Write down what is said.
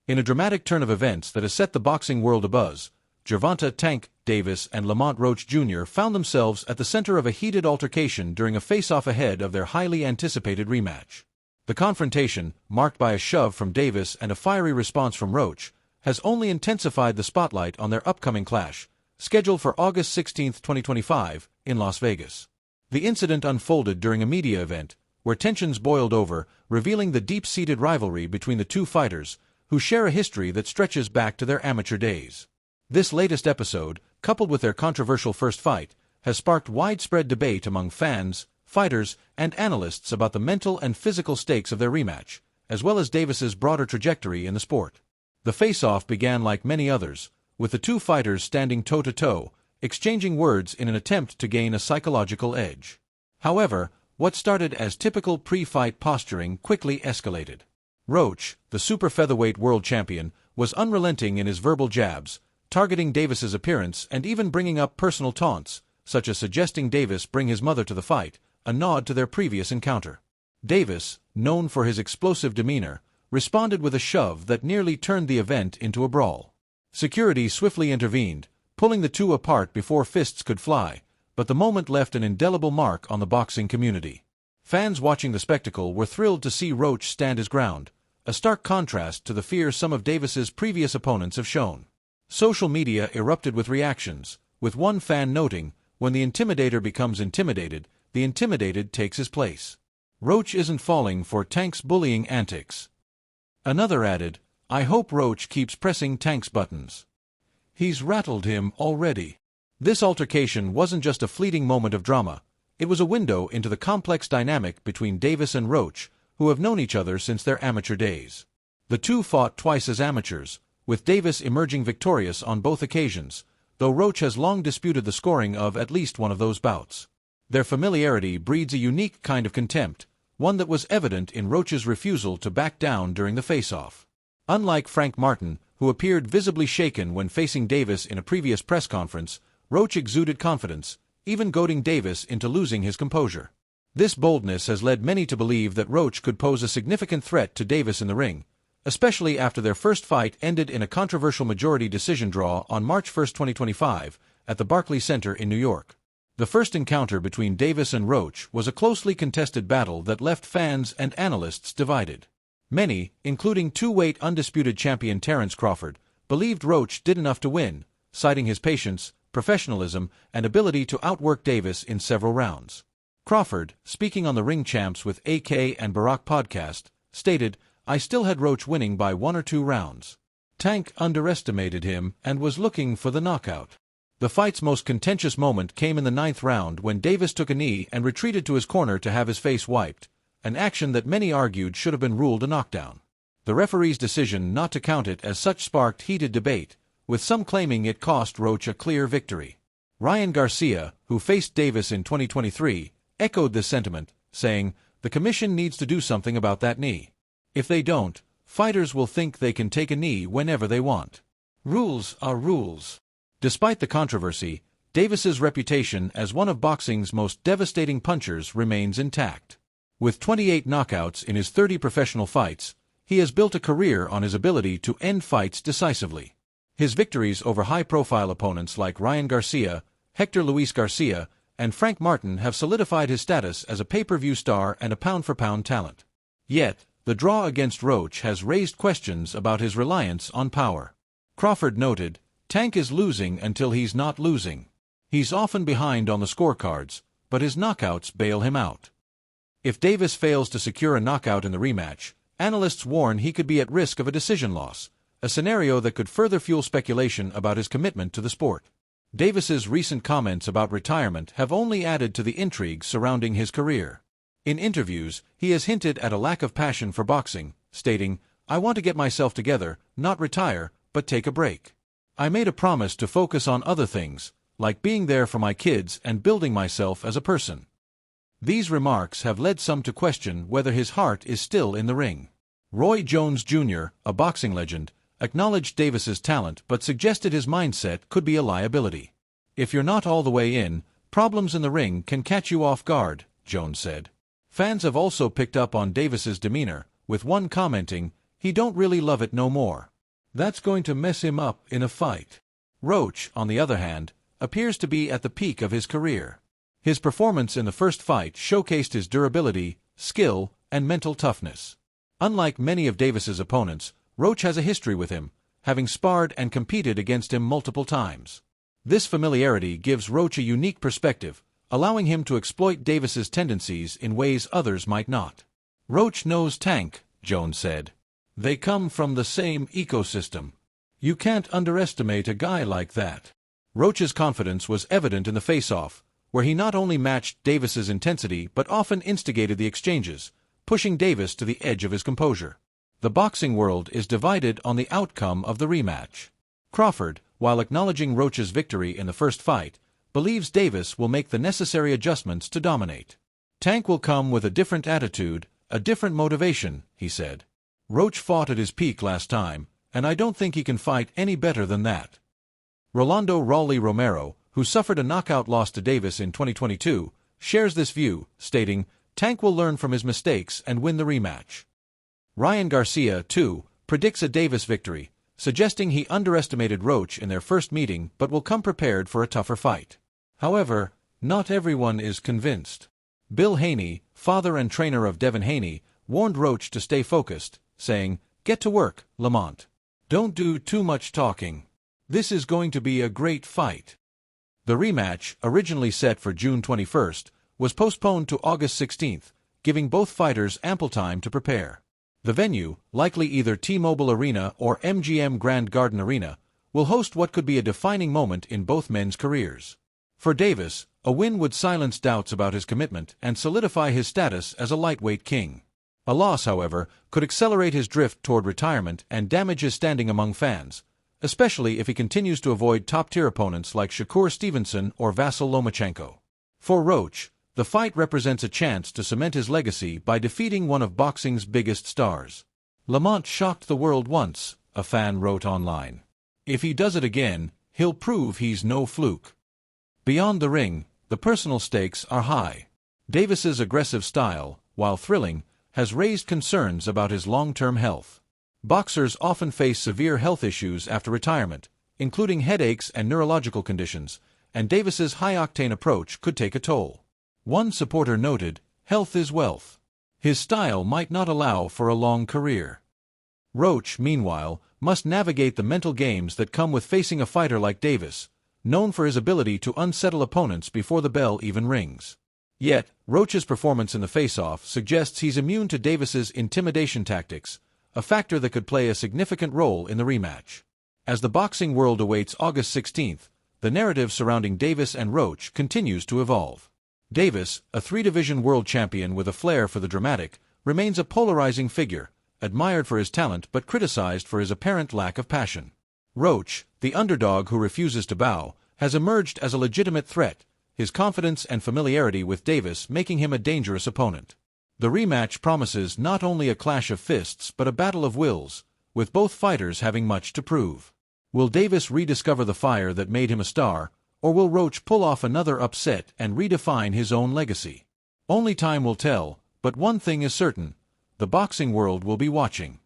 In a dramatic turn of events that has set the boxing world abuzz, Gervonta "Tank" Davis and Lamont Roach Jr. found themselves at the center of a heated altercation during a face-off ahead of their highly anticipated rematch. The confrontation, marked by a shove from Davis and a fiery response from Roach, has only intensified the spotlight on their upcoming clash, scheduled for August 16, 2025, in Las Vegas. The incident unfolded during a media event, where tensions boiled over, revealing the deep-seated rivalry between the two fighters, who share a history that stretches back to their amateur days. This latest episode, coupled with their controversial first fight, has sparked widespread debate among fans, fighters, and analysts about the mental and physical stakes of their rematch, as well as Davis's broader trajectory in the sport. The face-off began like many others, with the two fighters standing toe-to-toe, exchanging words in an attempt to gain a psychological edge. However, what started as typical pre-fight posturing quickly escalated. Roach, the super featherweight world champion, was unrelenting in his verbal jabs, targeting Davis's appearance and even bringing up personal taunts, such as suggesting Davis bring his mother to the fight, a nod to their previous encounter. Davis, known for his explosive demeanor, responded with a shove that nearly turned the event into a brawl. Security swiftly intervened, pulling the two apart before fists could fly, but the moment left an indelible mark on the boxing community. Fans watching the spectacle were thrilled to see Roach stand his ground, a stark contrast to the fear some of Davis's previous opponents have shown. Social media erupted with reactions, with one fan noting, "When the intimidator becomes intimidated, the intimidated takes his place. Roach isn't falling for Tank's bullying antics." Another added, "I hope Roach keeps pressing Tank's buttons. He's rattled him already." This altercation wasn't just a fleeting moment of drama, it was a window into the complex dynamic between Davis and Roach, who have known each other since their amateur days. The two fought twice as amateurs, with Davis emerging victorious on both occasions, though Roach has long disputed the scoring of at least one of those bouts. Their familiarity breeds a unique kind of contempt, one that was evident in Roach's refusal to back down during the face-off. Unlike Frank Martin, who appeared visibly shaken when facing Davis in a previous press conference, Roach exuded confidence, even goading Davis into losing his composure. This boldness has led many to believe that Roach could pose a significant threat to Davis in the ring, especially after their first fight ended in a controversial majority decision draw on March 1, 2025, at the Barclays Center in New York. The first encounter between Davis and Roach was a closely contested battle that left fans and analysts divided. Many, including two-weight undisputed champion Terence Crawford, believed Roach did enough to win, citing his patience, professionalism, and ability to outwork Davis in several rounds. Crawford, speaking on the Ring Champs with AK and Barack podcast, stated, "I still had Roach winning by 1 or 2 rounds. Tank underestimated him and was looking for the knockout." The fight's most contentious moment came in the 9th round when Davis took a knee and retreated to his corner to have his face wiped, an action that many argued should have been ruled a knockdown. The referee's decision not to count it as such sparked heated debate, with some claiming it cost Roach a clear victory. Ryan Garcia, who faced Davis in 2023, echoed this sentiment, saying, "The commission needs to do something about that knee. If they don't, fighters will think they can take a knee whenever they want. Rules are rules." Despite the controversy, Davis's reputation as one of boxing's most devastating punchers remains intact. With 28 knockouts in his 30 professional fights, he has built a career on his ability to end fights decisively. His victories over high-profile opponents like Ryan Garcia, Hector Luis Garcia, and Frank Martin have solidified his status as a pay-per-view star and a pound-for-pound talent. Yet, the draw against Roach has raised questions about his reliance on power. Crawford noted, "Tank is losing until he's not losing. He's often behind on the scorecards, but his knockouts bail him out." If Davis fails to secure a knockout in the rematch, analysts warn he could be at risk of a decision loss, a scenario that could further fuel speculation about his commitment to the sport. Davis's recent comments about retirement have only added to the intrigue surrounding his career. In interviews, he has hinted at a lack of passion for boxing, stating, "I want to get myself together, not retire, but take a break. I made a promise to focus on other things, like being there for my kids and building myself as a person." These remarks have led some to question whether his heart is still in the ring. Roy Jones Jr., a boxing legend, acknowledged Davis's talent but suggested his mindset could be a liability. "If you're not all the way in, problems in the ring can catch you off guard," Jones said. Fans have also picked up on Davis's demeanor, with one commenting, "He don't really love it no more." That's going to mess him up in a fight. Roach, on the other hand, appears to be at the peak of his career. His performance in the first fight showcased his durability, skill, and mental toughness. Unlike many of Davis's opponents, Roach has a history with him, having sparred and competed against him multiple times. This familiarity gives Roach a unique perspective, allowing him to exploit Davis's tendencies in ways others might not. Roach knows Tank, Jones said. They come from the same ecosystem. You can't underestimate a guy like that. Roach's confidence was evident in the face-off, where he not only matched Davis's intensity but often instigated the exchanges, pushing Davis to the edge of his composure. The boxing world is divided on the outcome of the rematch. Crawford, while acknowledging Roach's victory in the first fight, believes Davis will make the necessary adjustments to dominate. Tank will come with a different attitude, a different motivation, he said. Roach fought at his peak last time, and I don't think he can fight any better than that. Rolando Raleigh Romero, who suffered a knockout loss to Davis in 2022, shares this view, stating, Tank will learn from his mistakes and win the rematch. Ryan Garcia, too, predicts a Davis victory, suggesting he underestimated Roach in their first meeting but will come prepared for a tougher fight. However, not everyone is convinced. Bill Haney, father and trainer of Devin Haney, warned Roach to stay focused, saying, Get to work, Lamont. Don't do too much talking. This is going to be a great fight. The rematch, originally set for June 21st, was postponed to August 16th, giving both fighters ample time to prepare. The venue, likely either T-Mobile Arena or MGM Grand Garden Arena, will host what could be a defining moment in both men's careers. For Davis, a win would silence doubts about his commitment and solidify his status as a lightweight king. A loss, however, could accelerate his drift toward retirement and damage his standing among fans, especially if he continues to avoid top-tier opponents like Shakur Stevenson or Vasyl Lomachenko. For Roach, the fight represents a chance to cement his legacy by defeating one of boxing's biggest stars. Lamont shocked the world once, a fan wrote online. If he does it again, he'll prove he's no fluke. Beyond the ring, the personal stakes are high. Davis's aggressive style, while thrilling, has raised concerns about his long-term health. Boxers often face severe health issues after retirement, including headaches and neurological conditions, and Davis's high-octane approach could take a toll. One supporter noted, health is wealth. His style might not allow for a long career. Roach, meanwhile, must navigate the mental games that come with facing a fighter like Davis, known for his ability to unsettle opponents before the bell even rings. Yet, Roach's performance in the face-off suggests he's immune to Davis's intimidation tactics, a factor that could play a significant role in the rematch. As the boxing world awaits August 16th, the narrative surrounding Davis and Roach continues to evolve. Davis, a three-division world champion with a flair for the dramatic, remains a polarizing figure, admired for his talent but criticized for his apparent lack of passion. Roach, the underdog who refuses to bow, has emerged as a legitimate threat, his confidence and familiarity with Davis making him a dangerous opponent. The rematch promises not only a clash of fists but a battle of wills, with both fighters having much to prove. Will Davis rediscover the fire that made him a star, or will Roach pull off another upset and redefine his own legacy? Only time will tell, but one thing is certain: the boxing world will be watching.